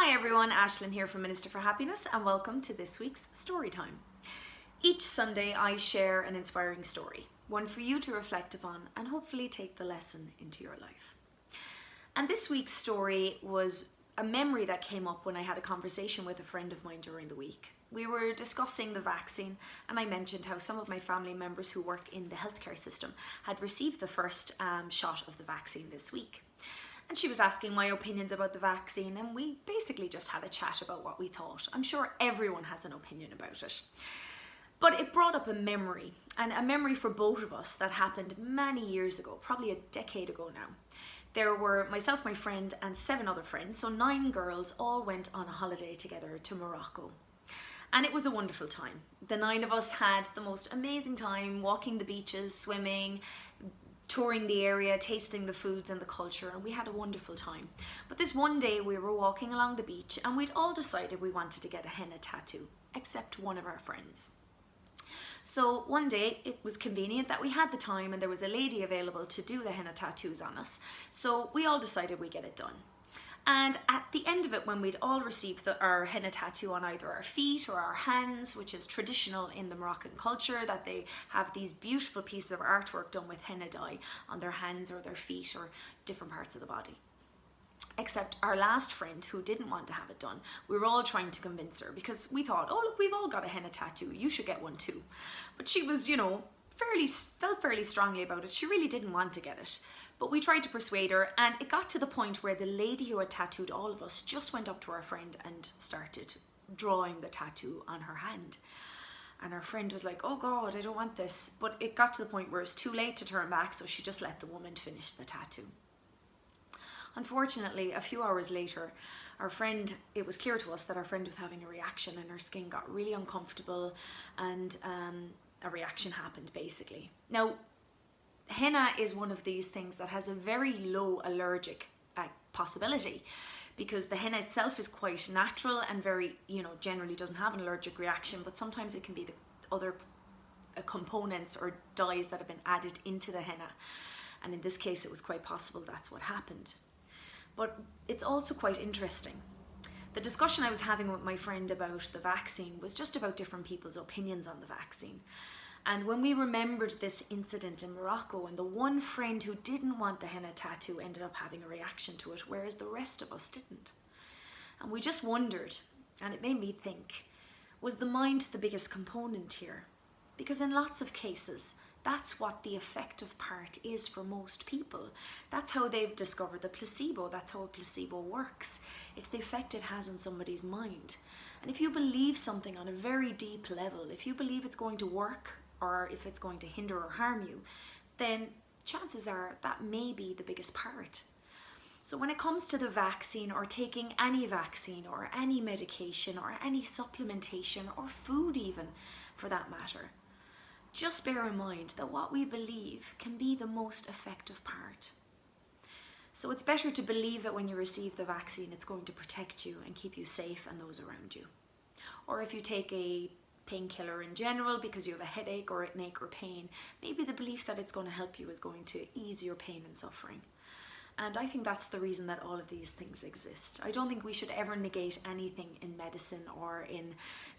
Hi everyone, Ashlyn here from Minister for Happiness and welcome to this week's story time. Each Sunday I share an inspiring story, one for you to reflect upon and hopefully take the lesson into your life. And this week's story was a memory that came up when I had a conversation with a friend of mine during the week. We were discussing the vaccine and I mentioned how some of my family members who work in the healthcare system had received the first shot of the vaccine this week. And she was asking my opinions about the vaccine and we basically just had a chat about what we thought. I'm sure everyone has an opinion about it. But it brought up a memory, and a memory for both of us that happened many years ago, probably a decade ago now. There were myself, my friend, and 7 other friends, so 9 girls all went on a holiday together to Morocco. And it was a wonderful time. The 9 of us had the most amazing time walking the beaches, swimming, touring the area, tasting the foods and the culture, and we had a wonderful time. But this one day we were walking along the beach and we'd all decided we wanted to get a henna tattoo, except one of our friends. So one day it was convenient that we had the time and there was a lady available to do the henna tattoos on us. So we all decided we'd get it done. And at the end of it, when we'd all received our henna tattoo on either our feet or our hands, which is traditional in the Moroccan culture, that they have these beautiful pieces of artwork done with henna dye on their hands or their feet or different parts of the body. Except our last friend, who didn't want to have it done, we were all trying to convince her because we thought, oh look, we've all got a henna tattoo, you should get one too. But she was, felt fairly strongly about it. She really didn't want to get it. But we tried to persuade her, and it got to the point where the lady who had tattooed all of us just went up to our friend and started drawing the tattoo on her hand. And our friend was like, oh God, I don't want this. But it got to the point where it was too late to turn back, so she just let the woman finish the tattoo. Unfortunately, a few hours later, it was clear to us that our friend was having a reaction and her skin got really uncomfortable and a reaction happened basically. Now, henna is one of these things that has a very low allergic possibility because the henna itself is quite natural and very, generally doesn't have an allergic reaction, but sometimes it can be the other components or dyes that have been added into the henna. And in this case, it was quite possible that's what happened. But it's also quite interesting. The discussion I was having with my friend about the vaccine was just about different people's opinions on the vaccine. And when we remembered this incident in Morocco and the one friend who didn't want the henna tattoo ended up having a reaction to it, whereas the rest of us didn't. And we just wondered, and it made me think, was the mind the biggest component here? Because in lots of cases, that's what the effective part is for most people. That's how they've discovered the placebo. That's how a placebo works. It's the effect it has on somebody's mind. And if you believe something on a very deep level, if you believe it's going to work or if it's going to hinder or harm you, then chances are that may be the biggest part. So when it comes to the vaccine or taking any vaccine or any medication or any supplementation or food even for that matter, just bear in mind that what we believe can be the most effective part. So it's better to believe that when you receive the vaccine, it's going to protect you and keep you safe and those around you. Or if you take a painkiller in general because you have a headache or an ache or pain, maybe the belief that it's going to help you is going to ease your pain and suffering. And I think that's the reason that all of these things exist. I don't think we should ever negate anything in medicine or in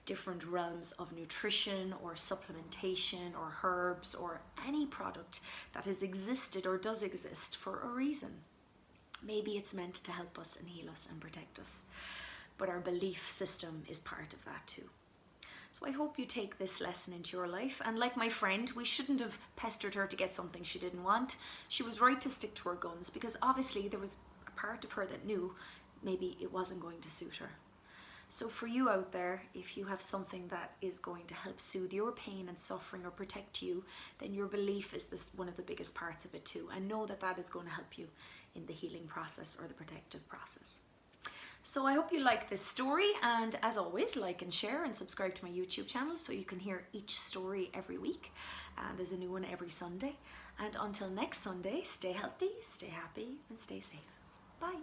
different realms of nutrition or supplementation or herbs or any product that has existed or does exist for a reason. Maybe it's meant to help us and heal us and protect us, but our belief system is part of that too. So I hope you take this lesson into your life, and like my friend, we shouldn't have pestered her to get something she didn't want. She was right to stick to her guns because obviously there was a part of her that knew maybe it wasn't going to suit her. So for you out there, if you have something that is going to help soothe your pain and suffering or protect you, then your belief is one of the biggest parts of it too, and know that that is going to help you in the healing process or the protective process. So I hope you like this story, and as always, like and share and subscribe to my YouTube channel so you can hear each story every week. There's a new one every Sunday. And until next Sunday, stay healthy, stay happy, and stay safe. Bye.